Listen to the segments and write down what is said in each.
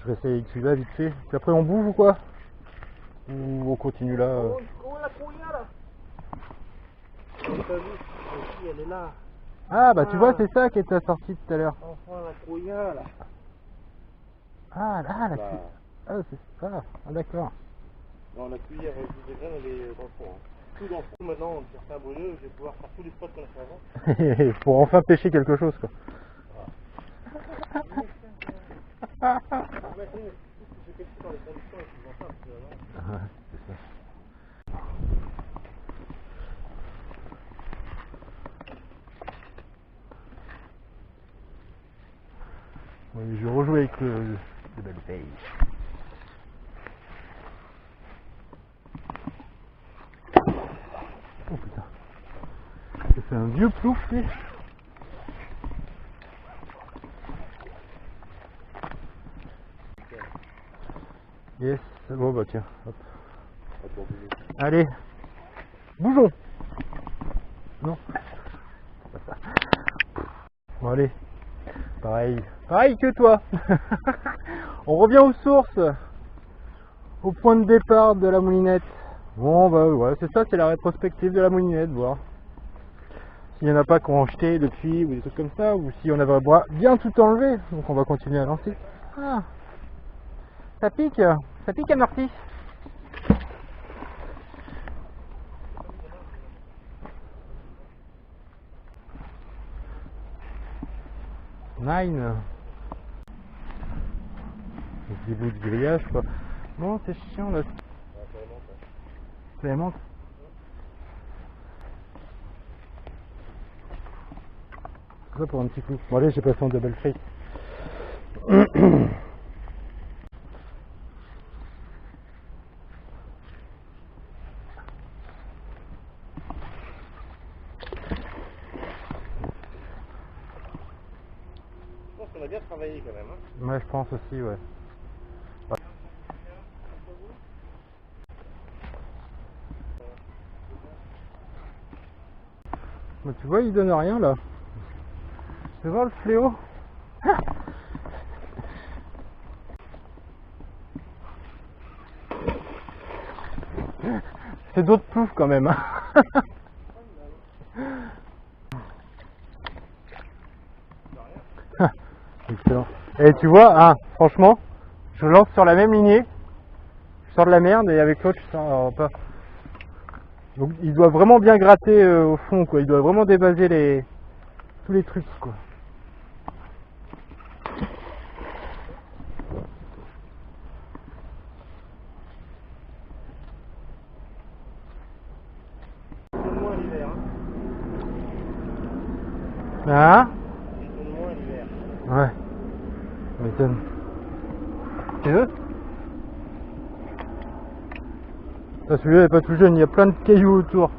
je vais essayer celui-là vite fait. Puis après on bouge ou quoi? Ou on continue là Oh la couilla là. T'as vu? Ici, elle est là. Ah bah tu vois, c'est ça qui était sorti tout à l'heure. Enfin la couilla là. Ah là, la Là. cuillère. Ah c'est ça. Ah d'accord. Non, la cuillère des graines, elle est dans le fond. Hein. Tout dans le fond. Maintenant, on cherche un bonheur, je vais pouvoir faire tous les spots qu'on a fait avant. Pour enfin pêcher quelque chose quoi. Mais j'ai pêché dans les conditions et puis je vois ça. Ouais, c'est ça. Oui, je vais rejouer avec le belle pêche. Oh putain. C'est un vieux plouf lui. Yes, bon bah tiens, hop. Allez, bougeons. Non, c'est pas ça. Bon allez, pareil que toi. On revient aux sources, au point de départ de la moulinette. Bon bah ouais, c'est ça, c'est la rétrospective de la moulinette, voir s'il n'y en a pas qui ont jeté depuis ou des trucs comme ça, ou si on avait bien tout enlevé, donc on va continuer à lancer. Ah, ça pique amorti. Nine. Des bouts de grillage quoi. Bon c'est chiant là. Ça monte. Ça pour un petit coup. Bon allez j'ai passé en double face. Je pense qu'on a bien travaillé quand même. Hein. Ouais je pense aussi ouais. Mais tu vois il donne rien là. Tu vois le fléau. C'est d'autres ploufs quand même. Hein. Excellent. Et tu vois, hein, franchement, je lance sur la même lignée, je sors de la merde et avec l'autre je sors pas. Donc il doit vraiment bien gratter au fond quoi, il doit vraiment débaser tous les trucs quoi. Il tourne moins l'hiver. Hein. Hein? Il tourne moins l'hiver. Ouais, ça m'étonne. Tu veux? Ah, celui-là n'est pas tout jeune, il y a plein de cailloux autour.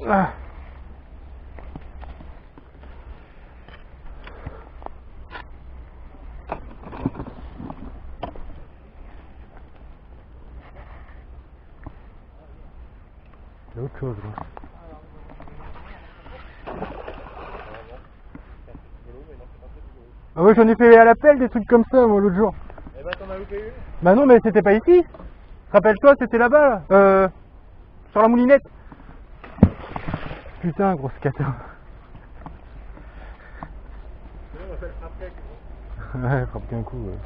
Ah. C'est autre chose là. Ah ouais j'en ai fait à l'appel des trucs comme ça moi l'autre jour. Eh ben t'en as loupé une. Bah non mais c'était pas ici. Rappelle-toi c'était là-bas là. Sur la moulinette. Putain grosse catin. On va faire le frapper. Ouais frappe qu'un coup ouais.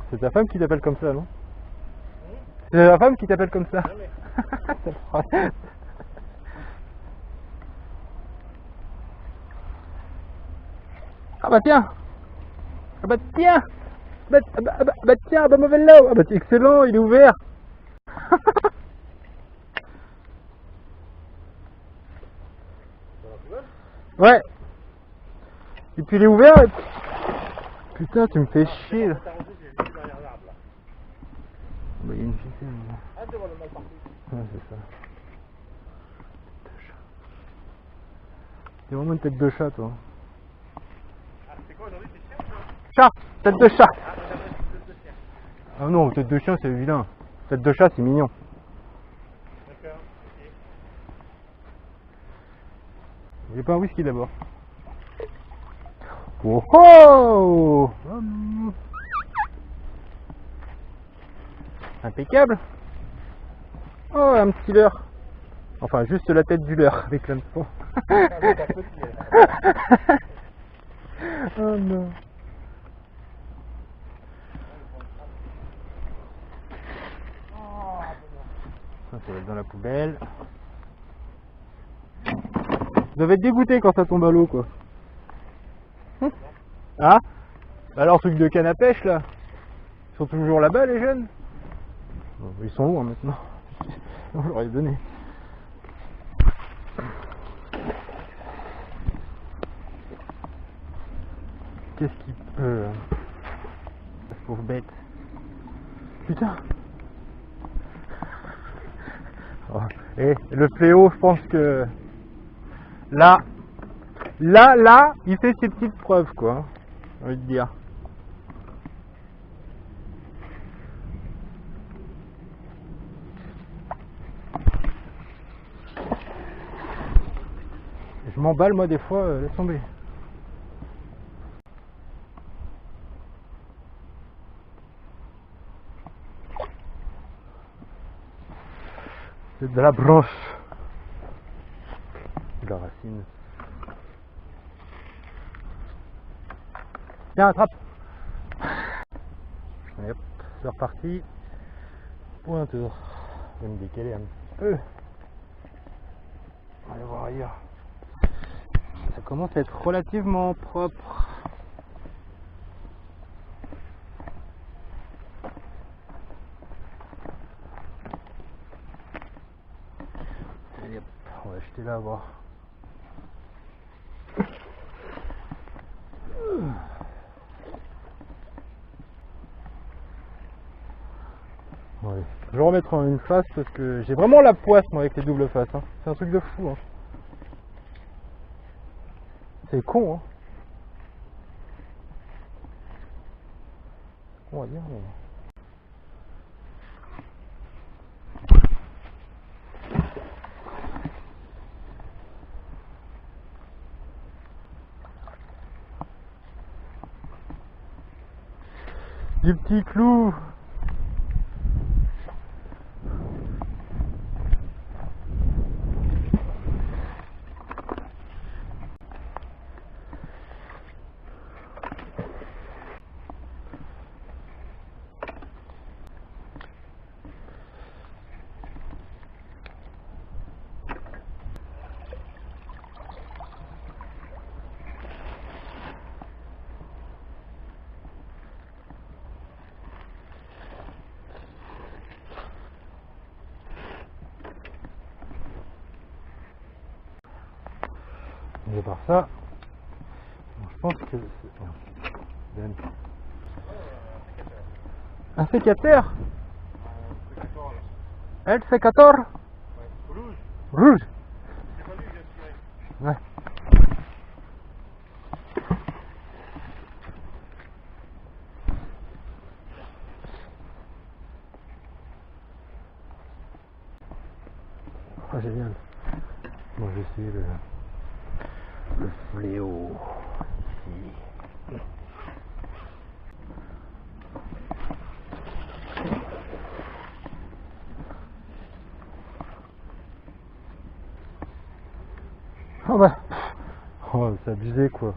C'est ta femme qui t'appelle comme ça non? C'est la femme qui t'appelle comme ça. Ah bah tiens. Ah bah tiens. Bah tiens, bah mauvais là. Ah bah excellent, il est ouvert. Ouais. Et puis il est ouvert. Et... Putain, tu me fais chier là. Bah il y a une ficelle là. Ah, tu vois le mal partout. Ouais c'est ça. T'es vraiment une tête de chat, toi. Ah, c'est quoi aujourd'hui, c'est chien ou quoi? Chat! Tête de chat! Ah, on a une tête de chien. Ah non, tête de chien, c'est vilain. Tête de chat, c'est mignon. D'accord, ok. J'ai pas un whisky d'abord. Oh oh! Impeccable! Oh, un petit leurre. Enfin, juste la tête du leurre avec l'hameçon. Avec un petit, là. Oh non. Ça va être dans la poubelle. Vous devez être dégoûté quand ça tombe à l'eau, quoi. Ah? Alors, truc de canne à pêche, là? Ils sont toujours là-bas, les jeunes? Bon, ils sont où, hein, maintenant? On leur a donné. Qu'est-ce qu'il peut... cette pauvre bête. Putain! Oh. Et le fléau, je pense que... Là, il fait ses petites preuves, quoi. J'ai envie de dire. Je m'emballe, moi, des fois, laisse tomber. C'est de la branche. De la racine. Tiens, attrape. Et hop, c'est reparti. Pour un tour. Je vais me décaler un petit peu. On va aller voir ailleurs. Ça commence à être relativement propre. Allez hop, on va jeter là à voir. Ouais. Je vais remettre une face parce que j'ai vraiment la poisse moi avec les doubles faces. Hein. C'est un truc de fou. Hein. C'est con. Hein. On va dire. Mais... Du petit clou. Et à part ça, je pense que c'est un sécateur. El sécateur. Rouge. Rouge. C'est pas lui qui a tiré. Ouais. Oh, génial. Bon, j'ai essayé le fléau ici. Oh bah, oh, c'est abusé quoi.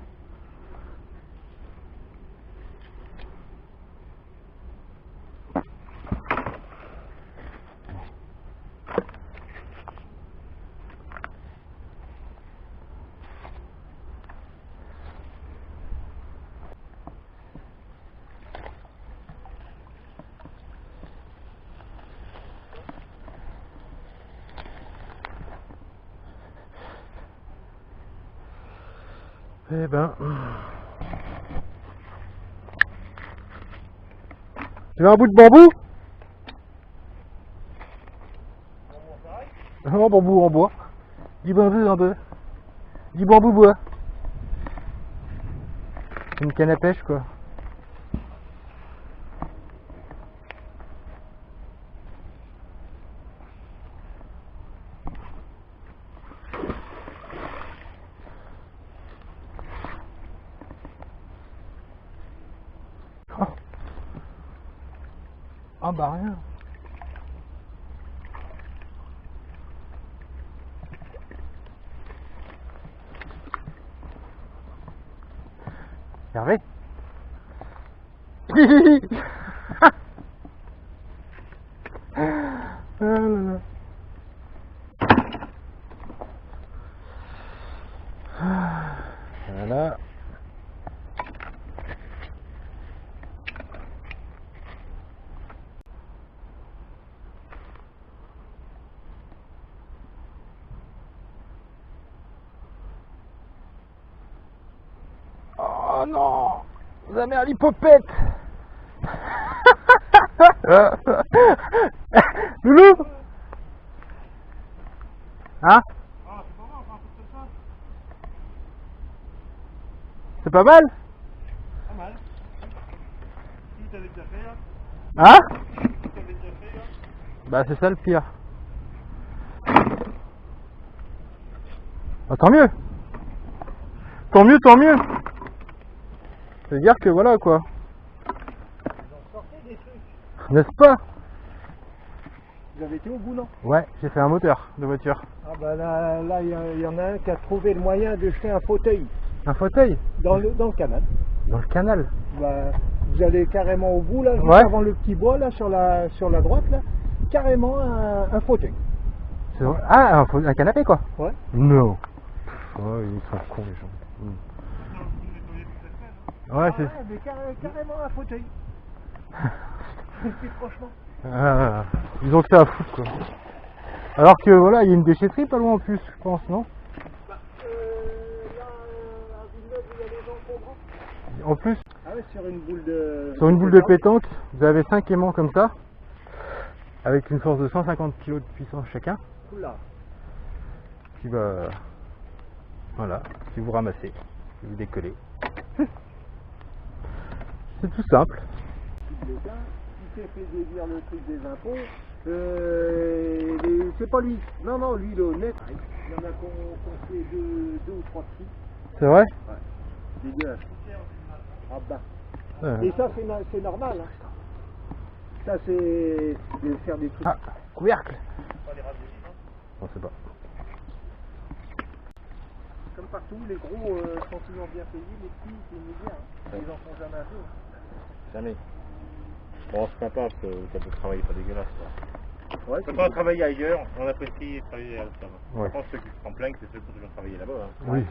Eh ben, tu veux un bout de bambou? Un bambou en bois. Du bambou un peu. Du bambou bois. Une canne à pêche quoi. Oh. Ah bah rien. Hervé. Ah là là. Voilà. Oh non, la mère l'hypopète. Loulou. Hein? Ah, c'est pas mal, on fait un truc comme ça. C'est pas mal? Pas mal. Tu t'avais déjà fait là? Hein? Tu t'avais déjà fait là? Bah c'est ça le pire. Ah, tant mieux. Tant mieux, tant mieux. Ça veut dire que voilà quoi. Vous en sortez des trucs. N'est-ce pas? Vous avez été au bout, non? Ouais, j'ai fait un moteur de voiture. Ah bah là il y en a un qui a trouvé le moyen de jeter un fauteuil Un fauteuil? dans le canal. Dans le canal? Bah, vous allez carrément au bout là, juste Ouais. avant le petit bois là sur la droite là, carrément un fauteuil. C'est vrai. Ah, un canapé quoi? Ouais. Non. Oh, ils sont cons les gens. Ouais, c'est... Mais carrément un fauteuil. Franchement. Ah, ils ont que ça à foutre quoi. Alors que voilà, il y a une déchetterie pas loin en plus, je pense, non? Bah, là, à Villeneuve, il y a les encombrants. En plus, Ah ouais, sur une boule de... sur une boule de pétanque, vous avez 5 aimants comme ça, avec une force de 150 kg de puissance chacun, Oula. qui va... Voilà, si vous ramassez, si vous décollez. C'est tout simple. L'État, qui s'est fait déduire le truc des impôts, c'est pas lui. Non, non, lui il est honnête. Il y en a qu'on fait deux ou trois petits. C'est vrai? Ouais. Dégueulasse. Ah bah. Ouais. Et ça c'est normal. Hein. Ça c'est de faire des trucs. Ah, couvercle. Pas les rats On sait pas. Comme partout, les gros sont toujours bien payés, les petits c'est une misère. Hein. Ils en font jamais un peu. Jamais. Bon, c'est sympa parce que t'as de travailler pas dégueulasse quoi. Ouais, Quand on a travaillé ailleurs, on apprécie travailler à Alstom. Ouais. Je pense que ceux qui se s'en plaignent, c'est ceux qui ont toujours travaillé là-bas. Hein. Oui.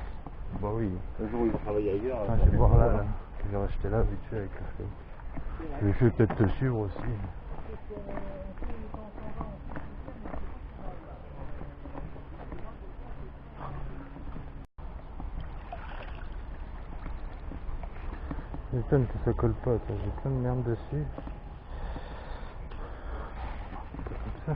Bah oui. Le jour où ils vont travailler ailleurs, Ah, je vais voir là, là. Je vais rester là vite fait avec le feu. Je vais peut-être te suivre aussi. Ça m'étonne que ça colle pas, ça. J'ai plein de merde dessus. Comme ça.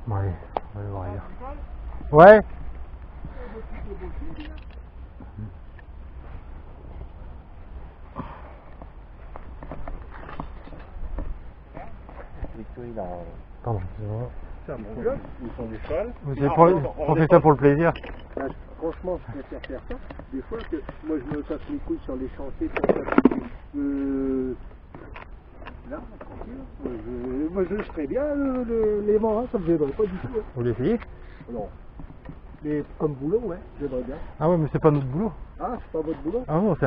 Bon, allez, on va aller voir ailleurs. Ouais. Victor, il a... Pardon, excusez-moi. Ça mon job. Ils font du cheval. C'est pour... On fait ça pour le plaisir. Bah, franchement, je préfère faire ça. Des fois que moi je me casse les couilles sur les chantiers, sur ça. Là, tranquille. Moi je ferais bien les vents, hein, ça me gênerait pas du tout. Hein. Vous l'essayez? Non. Mais comme boulot, ouais, j'aimerais bien. Ah ouais, mais c'est pas notre boulot. Ah, c'est pas votre boulot? Ah non, c'est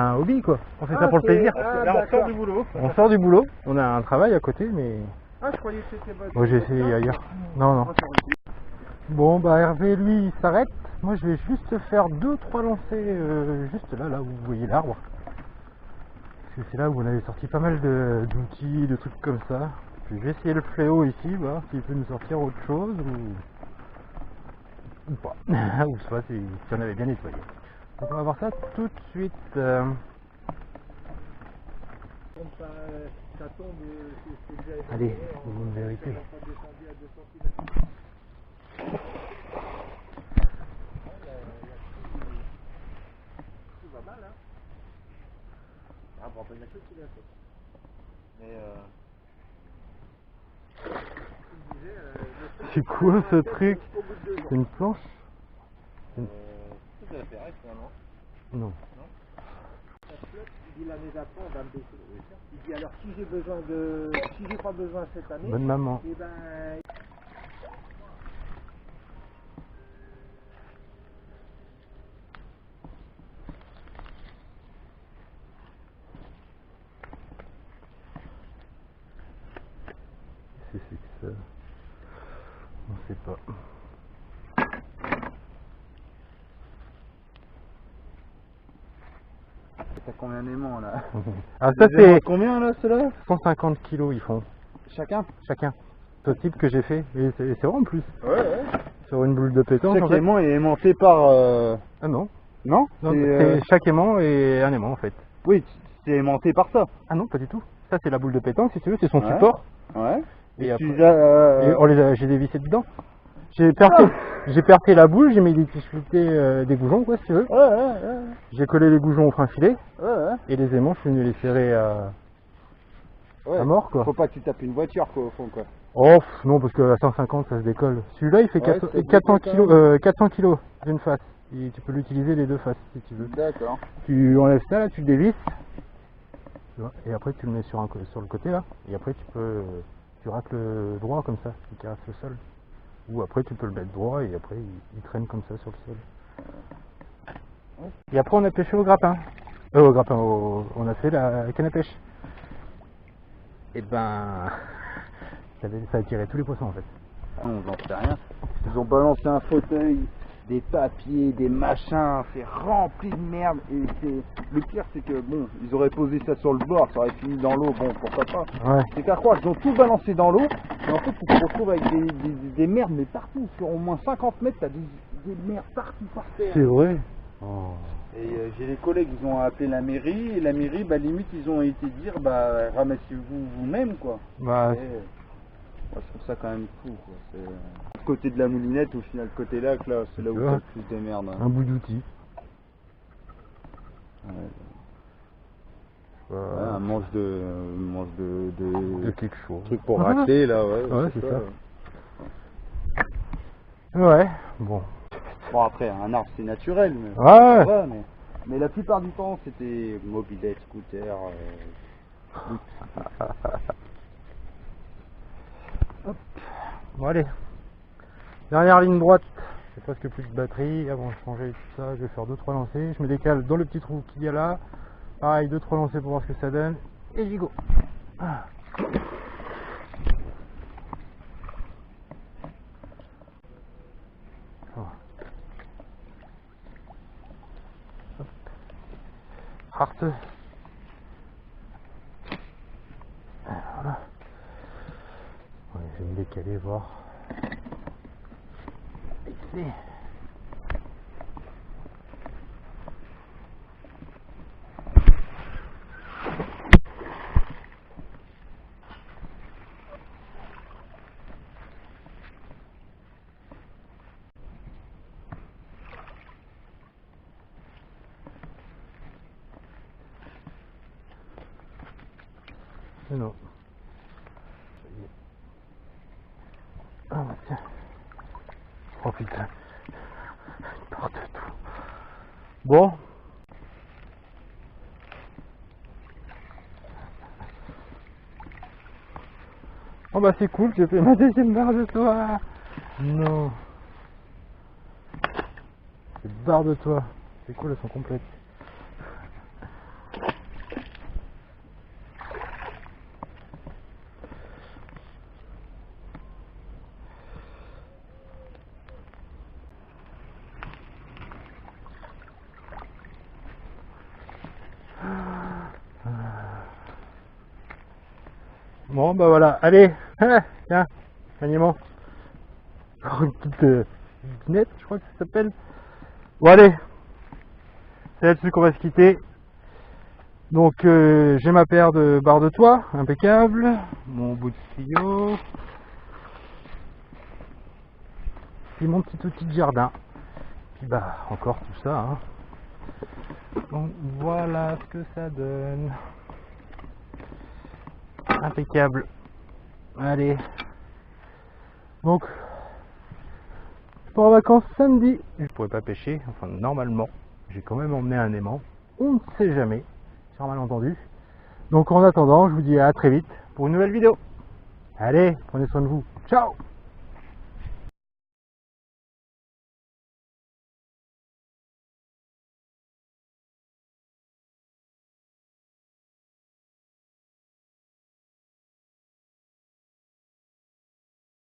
un hobby quoi. On fait ça Ah, pour le c'est- plaisir. ah, Là, on sort d'accord. du boulot. On sort du boulot, on a un travail à côté, mais Ah, je croyais que c'était votre... moi j'ai essayé ailleurs. Non, non. Ah, ça aurait été- Bon, bah Hervé, lui, il s'arrête. Moi, je vais juste faire 2-3 lancers, juste là, là où vous voyez l'arbre. Parce que c'est là où on avait sorti pas mal d'outils, de trucs comme ça. Puis je vais essayer le fléau ici, voir s'il peut nous sortir autre chose ou pas. Ou soit si on avait bien nettoyé. Donc on va voir ça tout de suite. Ça tombe, c'est déjà... Allez, une vérité. pas descendu à 2 cm. Tout va mal, hein. Ah, bon, on peut mettre tout là, quoi. Mais C'est quoi ce truc? C'est une planche? C'est de la ferraille, finalement. Non. il dit l'année d'après on va me baisser. Il dit alors si j'ai pas besoin cette année, Bonne maman. et ben C'est que ça. On sait pas. T'as combien d'aimants là? Ah ça c'est Combien là ceux-là? 150 kilos ils font. Chacun? Chacun. Ce type que j'ai fait. Et c'est vrai en plus. Ouais. Sur une boule de pétanque. Chaque en fait. aimant est aimanté par... Ah non. Non, Non, c'est, c'est chaque aimant et un aimant en fait. Oui, c'est aimanté par ça. Ah non, pas du tout. Ça c'est la boule de pétanque si tu veux, c'est son Ouais. support. Ouais. Et après- tu as, et j'ai dévissé dedans. J'ai percé la boule, j'ai mis des difficultés des goujons quoi si tu veux. Ouais. J'ai collé les goujons au frein filet Ouais. et les aimants je suis venu les serrer à mort quoi. Faut pas que tu tapes une voiture quoi au fond quoi. Oh non parce qu'à 150 ça se décolle. Celui-là il fait Ouais, 400 ça 400 décolle kilos, 400 kilos d'une face. Et tu peux l'utiliser les deux faces si tu veux. D'accord. Tu enlèves ça là, tu le dévisses. Tu vois, et après tu le mets sur le côté là. Et après tu racles droit comme ça, il caresse le sol. Ou après tu peux le mettre droit et après il traîne comme ça sur le sol. Et après on a pêché au grappin. Au grappin, on a fait la canne à pêche. Et ben ça a attiré tous les poissons en fait. On n'en sait rien. Ils ont balancé un fauteuil, des papiers, des machins, c'est rempli de merde. Et le pire c'est que bon, ils auraient posé ça sur le bord, ça aurait fini dans l'eau, bon pourquoi pas. Ouais. C'est qu'à croire, ils ont tout balancé dans l'eau, et en fait tu te retrouves avec des merdes, mais partout, sur au moins 50 mètres, t'as des merdes partout par terre. C'est vrai. Oh. Et j'ai des collègues, ils ont appelé la mairie, et la mairie, bah limite, ils ont été dire, bah ramassez-vous vous-même, quoi. Bah, Et, moi, je trouve ça quand même fou, quoi. C'est le côté de la moulinette, au final, le côté lac, là, c'est là où Tu t'as vois, le plus de merde. Hein. un bout d'outil. Ouais. Ouais, Un manche de quelque chose. truc pour racler, là, ouais. Ouais, c'est ça. Ouais, bon. Bon, après, un arbre, c'est naturel, mais... Ouais. Ouais, mais la plupart du temps, c'était mobilette, scooter... Hop. Bon allez. Dernière ligne droite. J'ai presque plus de batterie. Avant de changer tout ça, je vais faire 2-3 lancers. Je me décale dans le petit trou qu'il y a là. Pareil, 2-3 lancers pour voir ce que ça donne. Et j'y go. Ah. Hop. Harte. Voilà. Ouais, je vais me décaler, voir. Décaler. Mais non. Ça y est. Ah bah tiens. Oh putain. Il part de tout. Bon. Oh bah c'est cool, j'ai fait ma deuxième barre de toit. Non. Ces barres de toit. C'est cool, elles sont complètes. Bon bah voilà, allez, tiens, un aimant. Encore une petite binette, je crois que ça s'appelle. Bon allez, c'est là-dessus qu'on va se quitter. Donc j'ai ma paire de barres de toit, impeccable, mon bout de tuyau, puis mon petit outil de jardin, puis bah encore tout ça. Hein. Donc voilà ce que ça donne. Impeccable. Allez. Donc je pars en vacances samedi. Je pourrais pas pêcher, enfin normalement. J'ai quand même emmené un aimant. On ne sait jamais. Sur un malentendu. Donc en attendant, je vous dis à très vite pour une nouvelle vidéo. Allez, prenez soin de vous. Ciao!